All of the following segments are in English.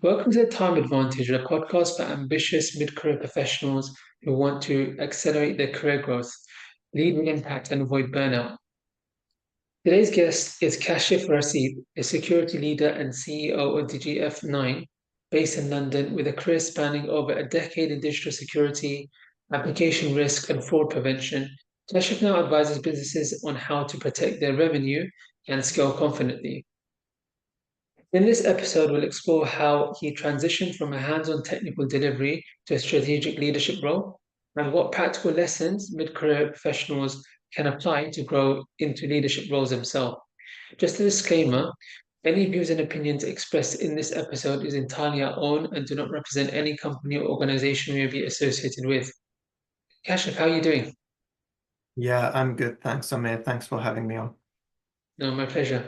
Welcome to the Time Advantage, a podcast for ambitious mid-career professionals who want to accelerate their career growth, lead with impact, and avoid burnout. Today's guest is Kashif Rasib, a security leader and CEO of DGF9, based in London, with a career spanning over a decade in digital security, application risk, and fraud prevention. Kashif now advises businesses on how to protect their revenue and scale confidently. In this episode, we'll explore how he transitioned from a hands-on technical delivery to a strategic leadership role, and what practical lessons mid-career professionals can apply to grow into leadership roles themselves. Just a disclaimer, any views and opinions expressed in this episode is entirely our own and do not represent any company or organization we may be associated with. Kashif, how are you doing? Yeah, I'm good. Thanks, Amir. Thanks for having me on. No, my pleasure.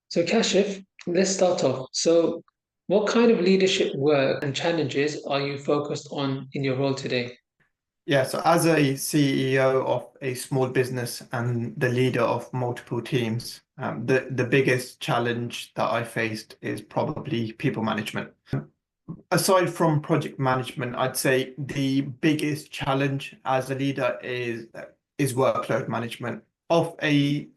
So, Kashif, let's start off. So, what kind of leadership work and challenges are you focused on in your role today? Yeah, so as a CEO of a small business and the leader of multiple teams, the biggest challenge that I faced is probably people management. Aside from project management, I'd say the biggest challenge as a leader is workload management. Of a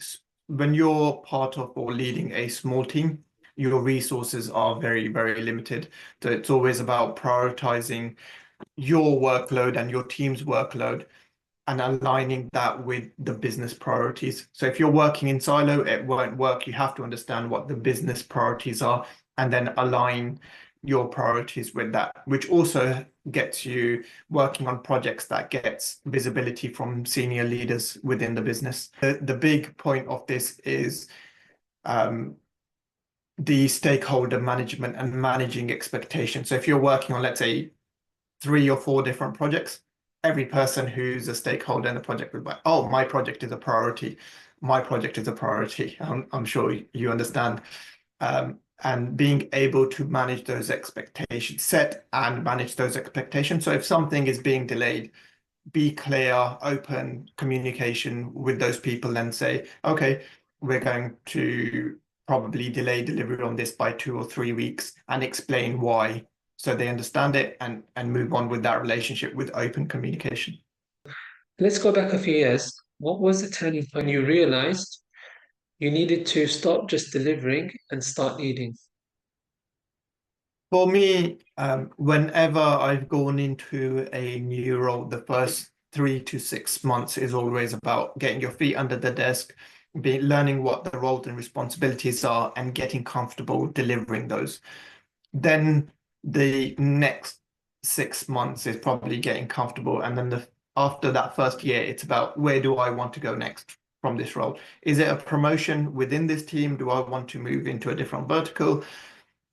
When you're part of or leading a small team, your resources are very, very limited. So it's always about prioritizing your workload and your team's workload and aligning that with the business priorities. So if you're working in silo, it won't work. You have to understand what the business priorities are and then align your priorities with that, which also gets you working on projects that gets visibility from senior leaders within the business. The big point of this is the stakeholder management and managing expectations. So if you're working on, let's say, 3 or 4 different projects, every person who's a stakeholder in the project will be like, oh, my project is a priority. My project is a priority. I'm sure you understand. And being able to manage those expectations, set and manage those expectations. So if something is being delayed, be clear, open communication with those people and say, okay, we're going to probably delay delivery on this by 2 or 3 weeks and explain why so they understand it and move on with that relationship with open communication. Let's go back a few years. What was the turning point when you realized you needed to stop just delivering and start leading? For me, whenever I've gone into a new role, the first 3 to 6 months is always about getting your feet under the desk, learning what the roles and responsibilities are, and getting comfortable delivering those. Then the next 6 months is probably getting comfortable, and then after that first year, it's about where do I want to go next from this role? Is it a promotion within this team? Do I want to move into a different vertical?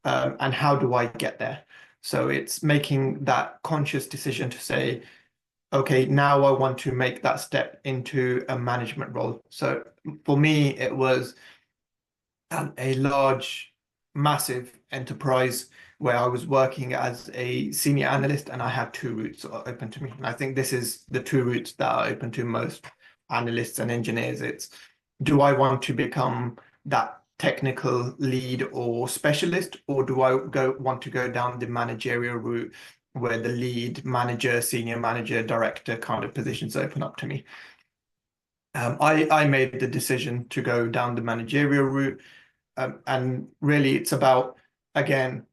And how do I get there? So it's making that conscious decision to say, okay, now I want to make that step into a management role. So for me, it was a large, massive enterprise where I was working as a senior analyst and I had 2 routes open to me. And I think this is the 2 routes that are open to most analysts and engineers. It's, do I want to become that technical lead or specialist, or do I want to go down the managerial route where the lead manager, senior manager, director kind of positions open up to me? I made the decision to go down the managerial route. And really, it's about, again,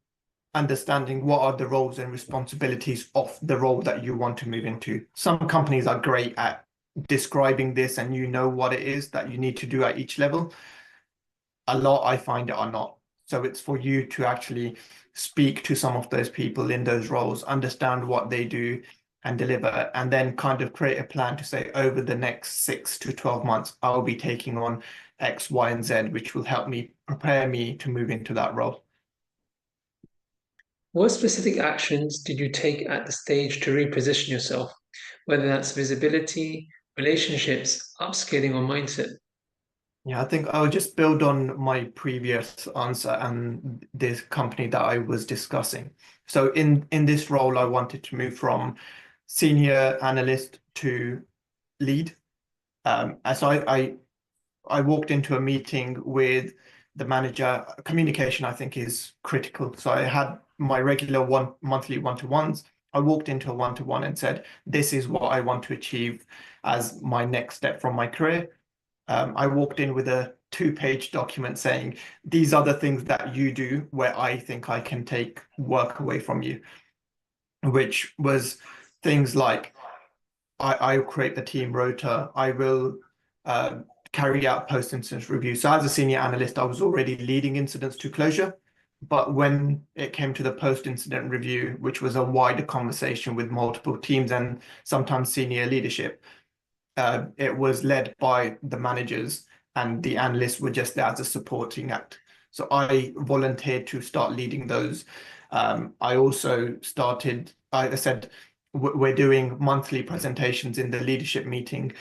understanding what are the roles and responsibilities of the role that you want to move into. Some companies are great at describing this and you know what it is that you need to do at each level. A lot, I find, are not. So it's for you to actually speak to some of those people in those roles, understand what they do and deliver, and then kind of create a plan to say, over the next 6 to 12 months, I'll be taking on X, Y, and Z, which will help me prepare me to move into that role. What specific actions did you take at the stage to reposition yourself, whether that's visibility, relationships, upskilling, or mindset? Yeah, I think I'll just build on my previous answer and this company that I was discussing. So in this role, I wanted to move from senior analyst to lead. As I walked into a meeting with the manager. Communication, I think, is critical. So I had my regular monthly one-to-ones. I walked into a one-to-one and said, this is what I want to achieve as my next step from my career. I walked in with a 2-page document saying, these are the things that you do where I think I can take work away from you, which was things like I'll create the team rota. I will carry out post-incident review. So as a senior analyst, I was already leading incidents to closure. But when it came to the post-incident review, which was a wider conversation with multiple teams and sometimes senior leadership, it was led by the managers and the analysts were just there as a supporting act. So I volunteered to start leading those. I also started, I said, we're doing monthly presentations in the leadership meeting.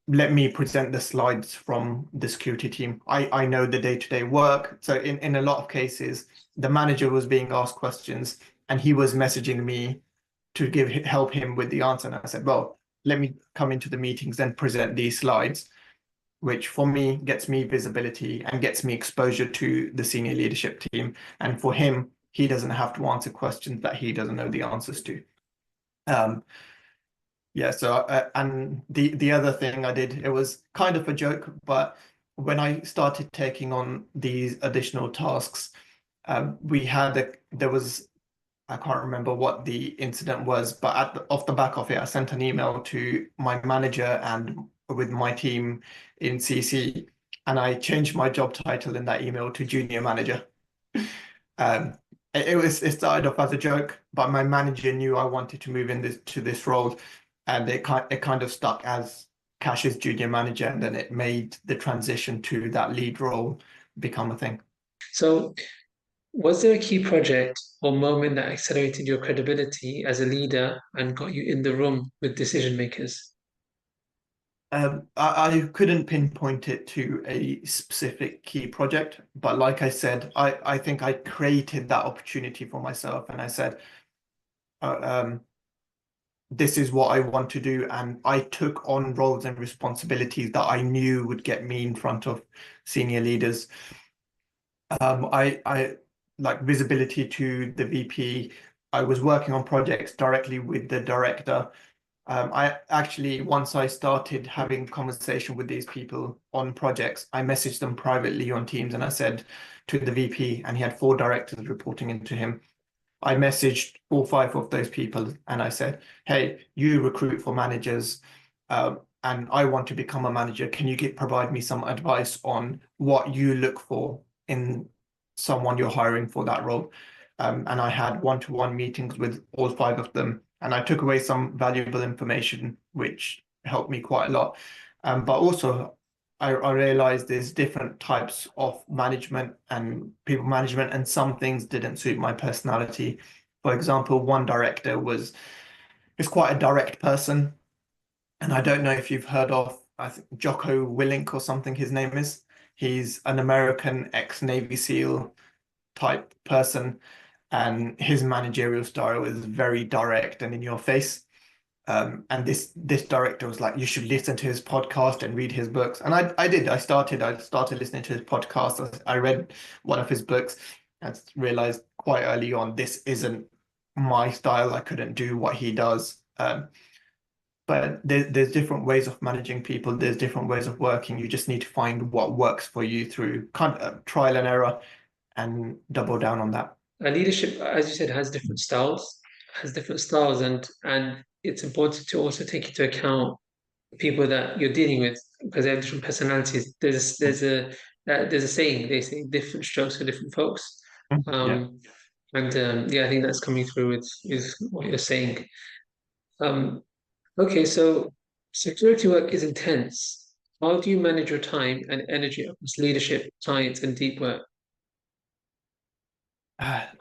Let me present the slides from the security team. I know the day-to-day work. So in a lot of cases, the manager was being asked questions and he was messaging me to help him with the answer. And I said, well, let me come into the meetings and present these slides, which for me gets me visibility and gets me exposure to the senior leadership team. And for him, he doesn't have to answer questions that he doesn't know the answers to. Yeah, so and the other thing I did, it was kind of a joke, but when I started taking on these additional tasks, there was, I can't remember what the incident was, but off the back of it, I sent an email to my manager and with my team in CC, and I changed my job title in that email to junior manager. It started off as a joke, but my manager knew I wanted to move to this role, and it kind of stuck as Kash's junior manager, and then it made the transition to that lead role become a thing. So, was there a key project or moment that accelerated your credibility as a leader and got you in the room with decision makers? I couldn't pinpoint it to a specific key project, but like I said, I think I created that opportunity for myself, and I said, this is what I want to do, and I took on roles and responsibilities that I knew would get me in front of senior leaders. I like visibility to the VP. I was working on projects directly with the director. I actually, once I started having conversation with these people on projects, I messaged them privately on Teams and I said to the VP, and he had 4 directors reporting into him. I messaged 4 or 5 of those people and I said, hey, you recruit for managers and I want to become a manager. Can you provide me some advice on what you look for in someone you're hiring for that role? And I had one-to-one meetings with all 5 of them. And I took away some valuable information, which helped me quite a lot. But also, I realized there's different types of management and people management, and some things didn't suit my personality. For example, one director is quite a direct person. And I don't know if you've heard of, I think, Jocko Willink or something his name is. He's an American ex-Navy SEAL type person, and his managerial style is very direct and in your face. And this director was like, you should listen to his podcast and read his books. And I did. I started listening to his podcast. I read one of his books and realized quite early on this isn't my style. I couldn't do what he does. But there's different ways of managing people. There's different ways of working. You just need to find what works for you through kind of trial and error and double down on that. Leadership, as you said, has different styles, and it's important to also take into account the people that you're dealing with because they have different personalities. There's a saying, they say different strokes for different folks. Yeah. Yeah, I think that's coming through with what you're saying. Um, okay, so security work is intense. How do you manage your time and energy across leadership, science, and deep work?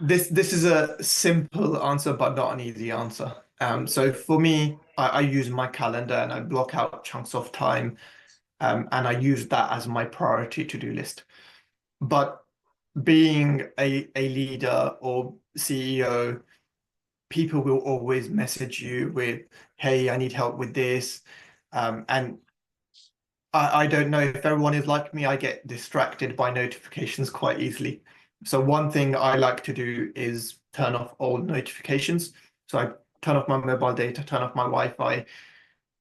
This is a simple answer, but not an easy answer. So for me, I use my calendar and I block out chunks of time, and I use that as my priority to-do list. But being a leader or CEO, people will always message you with, "Hey, I need help with this," and I don't know if everyone is like me. I get distracted by notifications quite easily. So one thing I like to do is turn off all notifications. So I turn off my mobile data, turn off my Wi-Fi,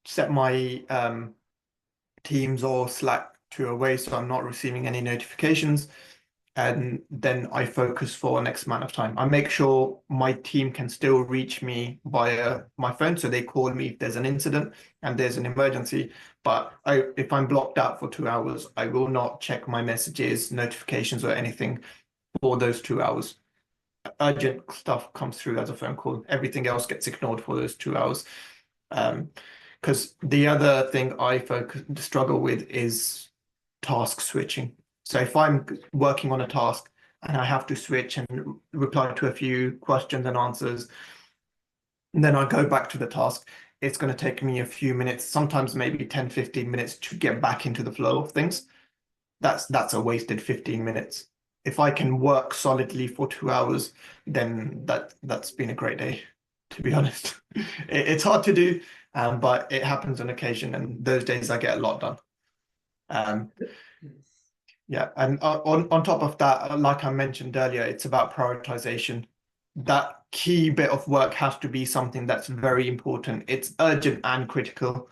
set my Teams or Slack to away so I'm not receiving any notifications. And then I focus for an X amount of time. I make sure my team can still reach me via my phone, so they call me if there's an incident and there's an emergency. But if I'm blocked out for 2 hours, I will not check my messages, notifications, or anything for those 2 hours. Urgent stuff comes through as a phone call. Everything else gets ignored for those 2 hours. Because the other thing I struggle with is task switching. So if I'm working on a task and I have to switch and reply to a few questions and answers, and then I go back to the task, it's going to take me a few minutes, sometimes maybe 10, 15 minutes to get back into the flow of things. That's a wasted 15 minutes. If I can work solidly for 2 hours, then that's been a great day, to be honest. It's hard to do, but it happens on occasion, and those days I get a lot done. Um, yeah, and on top of that, like I mentioned earlier, it's about prioritization. That key bit of work has to be something that's very important. It's urgent and critical.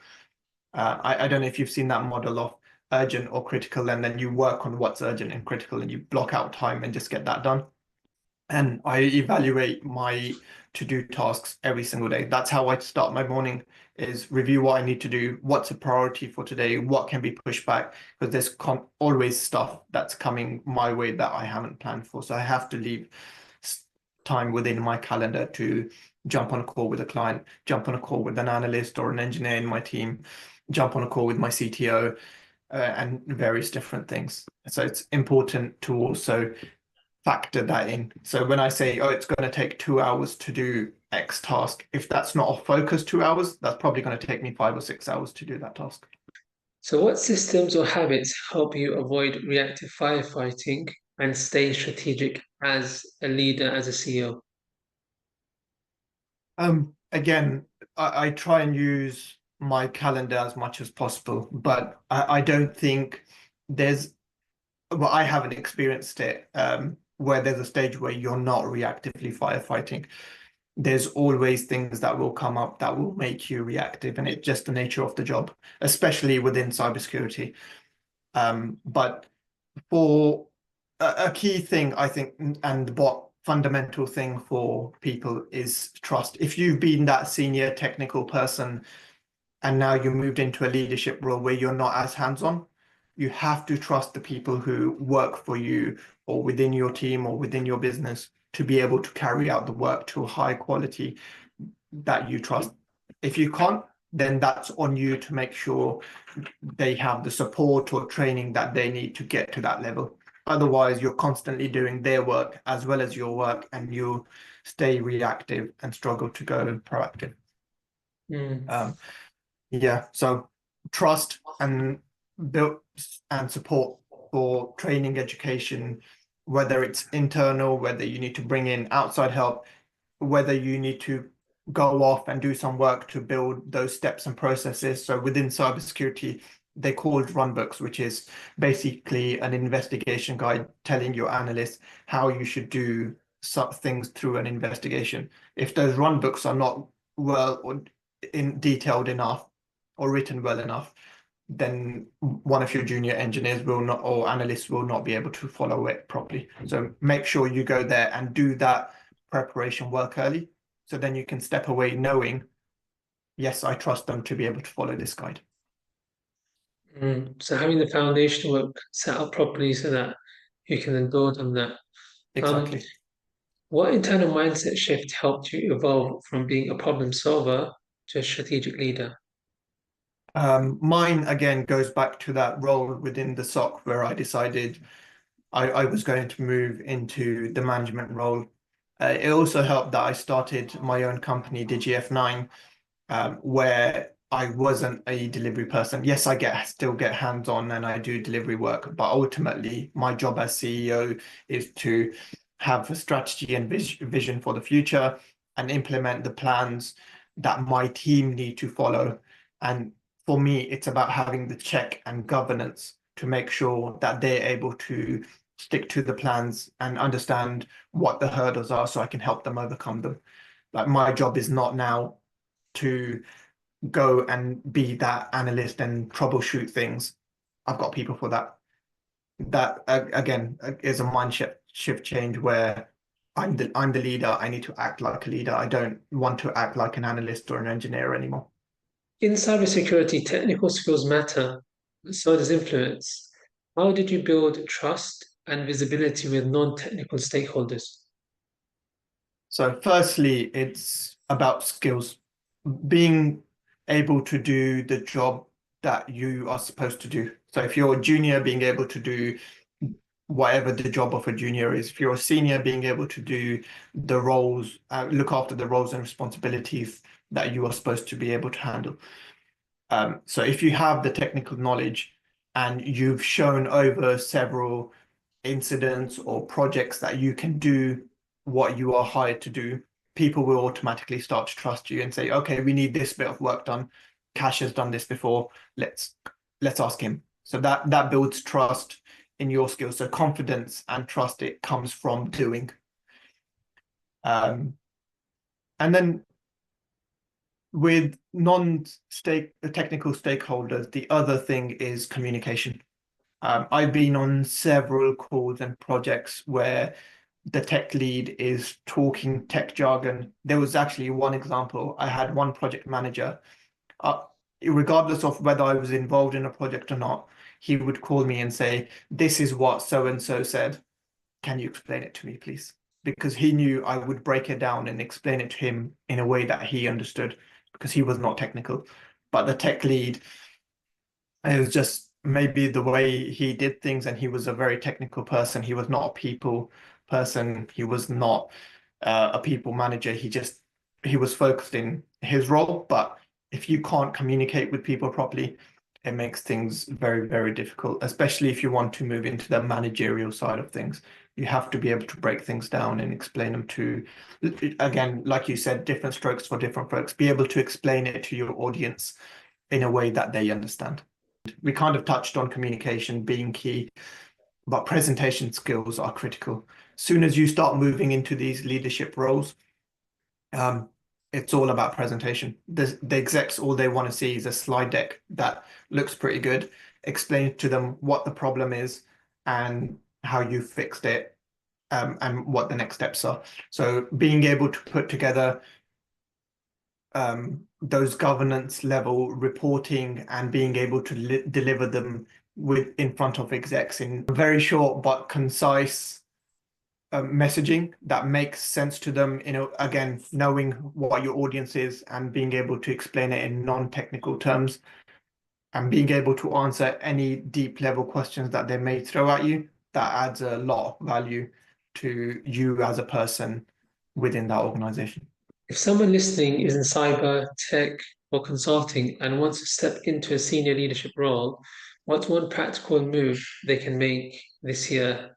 I don't know if you've seen that model of urgent or critical, and then you work on what's urgent and critical, and you block out time and just get that done. And I evaluate my to-do tasks every single day. That's how I start my morning, is review what I need to do, what's a priority for today, what can be pushed back, because there's always stuff that's coming my way that I haven't planned for. So I have to leave time within my calendar to jump on a call with a client, jump on a call with an analyst or an engineer in my team, jump on a call with my CTO, and various different things. So it's important to also factor that in. So when I say, oh, it's going to take 2 hours to do X task, if that's not a focus 2 hours, that's probably going to take me 5 or 6 hours to do that task. So, what systems or habits help you avoid reactive firefighting and stay strategic as a leader, as a CEO? Again, I try and use my calendar as much as possible, but I don't think there's, well, I haven't experienced it where there's a stage where you're not reactively firefighting. There's always things that will come up that will make you reactive, and it's just the nature of the job, especially within cybersecurity. But for a key thing, I think, and what fundamental thing for people is trust. If you've been that senior technical person and now you moved into a leadership role where you're not as hands-on, you have to trust the people who work for you or within your team or within your business to be able to carry out the work to a high quality that you trust. If you can't, then that's on you to make sure they have the support or training that they need to get to that level. Otherwise, you're constantly doing their work as well as your work, and you stay reactive and struggle to go proactive. Mm. Yeah, so trust and build and support for training, education, whether it's internal, whether you need to bring in outside help, whether you need to go off and do some work to build those steps and processes. So within cybersecurity, they called runbooks, which is basically an investigation guide telling your analysts how you should do some things through an investigation. If those runbooks are not well or in detailed enough or written well enough, then one of your junior engineers will not, or analysts will not be able to follow it properly. So make sure you go there and do that preparation work early. So then you can step away knowing, yes, I trust them to be able to follow this guide. So having the foundation work set up properly so that you can then build on that. Um, Exactly. what internal mindset shift helped you evolve from being a problem solver to a strategic leader? Mine again goes back to that role within the SOC where I decided I was going to move into the management role. It also helped that I started my own company, DGF9, where I wasn't a delivery person. Yes, I still get hands-on and I do delivery work, but ultimately my job as CEO is to have a strategy and vision for the future and implement the plans that my team need to follow. And for me, it's about having the check and governance to make sure that they're able to stick to the plans and understand what the hurdles are so I can help them overcome them. Like my job is not now to go and be that analyst and troubleshoot things. I've got people for that. That again is a shift change where I'm the leader. I need to act like a leader. I don't want to act like an analyst or an engineer anymore. In cybersecurity, technical skills matter, but so does influence. How did you build trust and visibility with non-technical stakeholders? So firstly, it's about skills, being able to do the job that you are supposed to do. So if you're a junior, being able to do whatever the job of a junior is. If you're a senior, being able to do the roles, look after the roles and responsibilities that you are supposed to be able to handle. So if you have the technical knowledge and you've shown over several incidents or projects that you can do what you are hired to do, people will automatically start to trust you and say, okay, we need this bit of work done. Cash has done this before. Let's ask him. So that builds trust in your skills. So confidence and trust, it comes from doing. And then with technical stakeholders, the other thing is communication. I've been on several calls and projects where the tech lead is talking tech jargon. There was actually one example. I had one project manager, regardless of whether I was involved in a project or not, he would call me and say, "This is what so and so said. Can you explain it to me, please?" Because he knew I would break it down and explain it to him in a way that he understood, because he was not technical. But the tech lead, it was just maybe the way he did things, and he was a very technical person. He was not a people person. He was not a people manager. He was focused in his role. But if you can't communicate with people properly, it makes things very, very difficult, especially if you want to move into the managerial side of things. You have to be able to break things down and explain them to, again, like you said, different strokes for different folks. Be able to explain it to your audience in a way that they understand. We kind of touched on communication being key, but presentation skills are critical. As soon as you start moving into these leadership roles, it's all about presentation. The execs, all they want to see is a slide deck that looks pretty good. Explain to them what the problem is and how you fixed it, and what the next steps are. So being able to put together those governance level reporting and being able to deliver them in front of execs in very short but concise messaging that makes sense to them, again, knowing what your audience is and being able to explain it in non-technical terms and being able to answer any deep level questions that they may throw at you. That adds a lot of value to you as a person within that organization. If someone listening is in cyber, tech, or consulting and wants to step into a senior leadership role, what's one practical move they can make this year?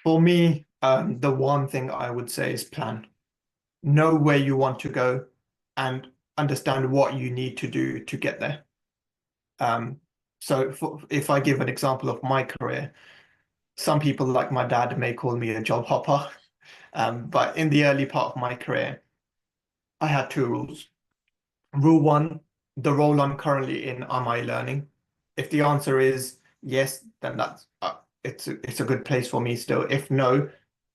For me, the one thing I would say is plan. Know where you want to go and understand what you need to do to get there. So if I give an example of my career, some people like my dad may call me a job hopper. But in the early part of my career, I had two rules. Rule one, the role I'm currently in, am I learning? If the answer is yes, then that's it's a good place for me still. If no,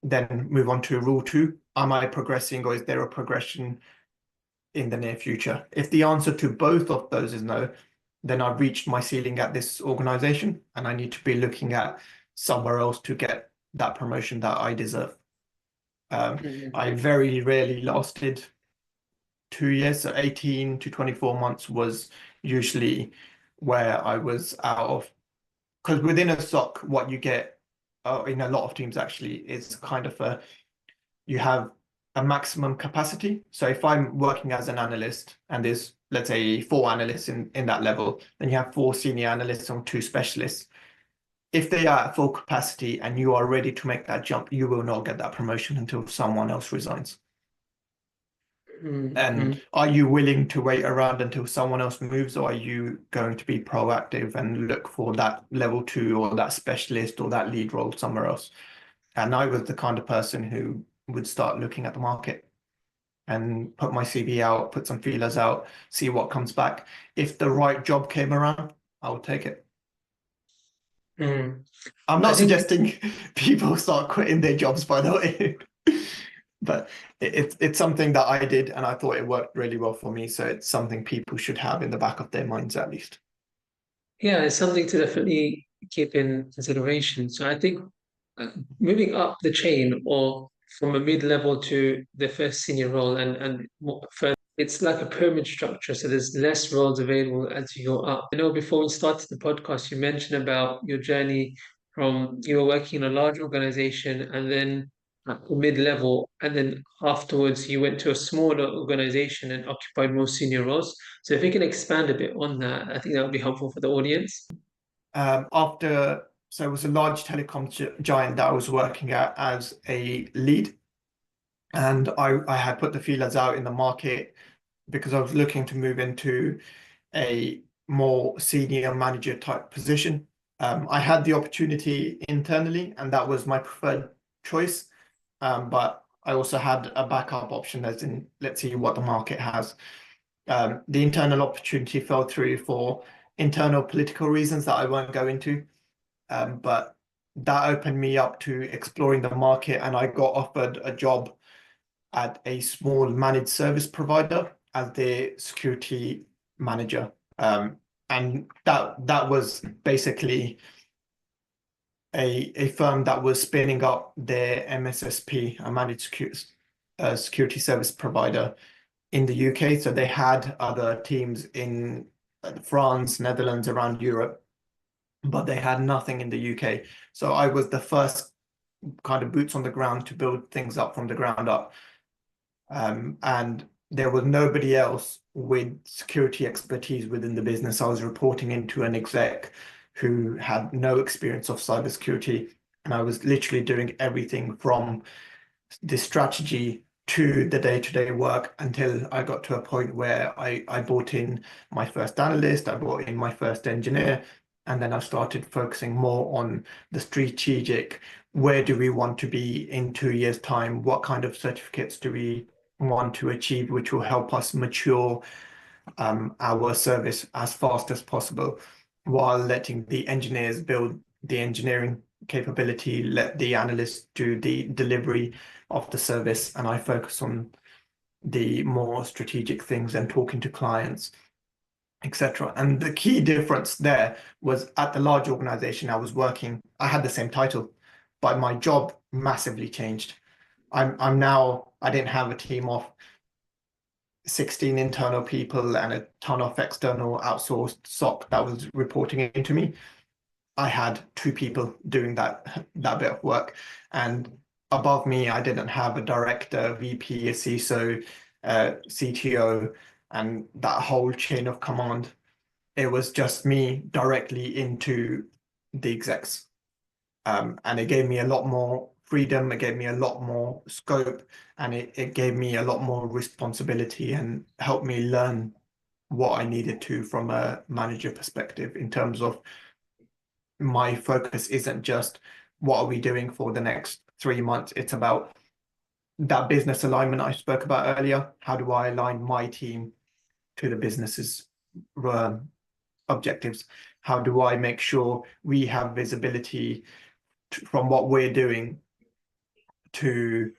then move on to rule two. Am I progressing, or is there a progression in the near future? If the answer to both of those is no, then I've reached my ceiling at this organization and I need to be looking at somewhere else to get that promotion that I deserve. I very rarely lasted 2 years, so 18 to 24 months was usually where I was out of. Because within a SOC, what you get in a lot of teams actually is kind of you have a maximum capacity. So if I'm working as an analyst and there's, let's say, 4 analysts in that level, then you have 4 senior analysts and 2 specialists. If they are at full capacity and you are ready to make that jump, you will not get that promotion until someone else resigns. And are you willing to wait around until someone else moves, or are you going to be proactive and look for that level 2 or that specialist or that lead role somewhere else? And I was the kind of person who would start looking at the market and put my CV out, put some feelers out, see what comes back. If the right job came around, I would take it. Mm. I'm I not think, suggesting people start quitting their jobs, by the way. But it's something that I did and I thought it worked really well for me. So it's something people should have in the back of their minds at least. yeah, it's something to definitely keep in consideration. So I think moving up the chain or from a mid-level to the first senior role and more further, it's like a pyramid structure. So there's less roles available as you go up. I know before we started the podcast, you mentioned about your journey from you were working in a large organization and then at the mid-level, and then afterwards you went to a smaller organization and occupied more senior roles. So if we can expand a bit on that, I think that would be helpful for the audience. So it was a large telecom giant that I was working at as a lead. And I had put the feelers out in the market because I was looking to move into a more senior manager type position. I had the opportunity internally, and that was my preferred choice. But I also had a backup option, as in, let's see what the market has. The internal opportunity fell through for internal political reasons that I won't go into. But that opened me up to exploring the market, and I got offered a job at a small managed service provider as their security manager. And that was basically a firm that was spinning up their MSSP, a managed security service provider in the UK. So they had other teams in France, Netherlands, around Europe, but they had nothing in the UK. So I was the first kind of boots on the ground to build things up from the ground up. And there was nobody else with security expertise within the business. I was reporting into an exec who had no experience of cybersecurity, and I was literally doing everything from the strategy to the day-to-day work until I got to a point where I brought in my first analyst, I brought in my first engineer, and then I started focusing more on the strategic, where do we want to be in 2 years' time? What kind of certificates do we want to achieve, which will help us mature our service as fast as possible, while letting the engineers build the engineering capability, let the analysts do the delivery of the service, and I focus on the more strategic things and talking to clients, etc. And the key difference there was at the large organization I was working, I had the same title, but my job massively changed. I'm now, I didn't have a team of 16 internal people and a ton of external outsourced SOC that was reporting into me. I had 2 people doing that bit of work, and above me, I didn't have a director, VP, a CISO, CTO, and that whole chain of command. It was just me directly into the execs. And it gave me a lot more freedom, it gave me a lot more scope, and it gave me a lot more responsibility and helped me learn what I needed to from a manager perspective in terms of my focus isn't just what are we doing for the next 3 months, it's about that business alignment I spoke about earlier. How do I align my team to the business's objectives? How do I make sure we have visibility from what we're doing to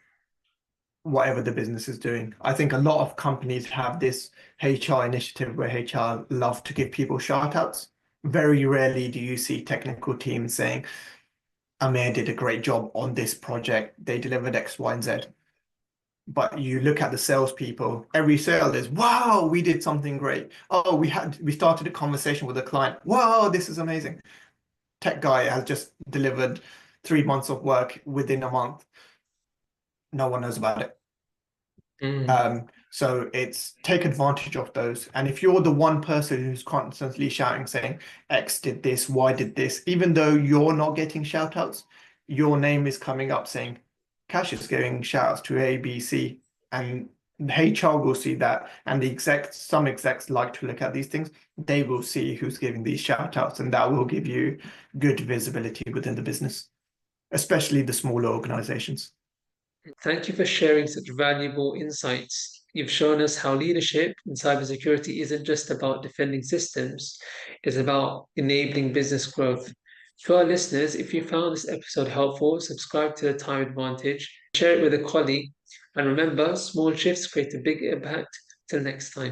whatever the business is doing? I think a lot of companies have this HR initiative where HR love to give people shout outs. Very rarely do you see technical teams saying, Amir did a great job on this project. They delivered X, Y, and Z. But you look at the salespeople, every sale is, wow, we did something great. Oh, we started a conversation with a client. Wow, this is amazing. Tech guy has just delivered 3 months of work within a month. No one knows about it. So it's take advantage of those. And if you're the one person who's constantly shouting, saying X did this, Y did this, even though you're not getting shout outs, your name is coming up saying Cash is giving shout outs to A, B, C. And HR will see that, and some execs like to look at these things. They will see who's giving these shout outs, and that will give you good visibility within the business, especially the smaller organizations. Thank you for sharing such valuable insights. You've shown us how leadership in cybersecurity isn't just about defending systems, it's about enabling business growth. To our listeners, if you found this episode helpful, subscribe to the Time Advantage, share it with a colleague, and remember, small shifts create a big impact. Till next time.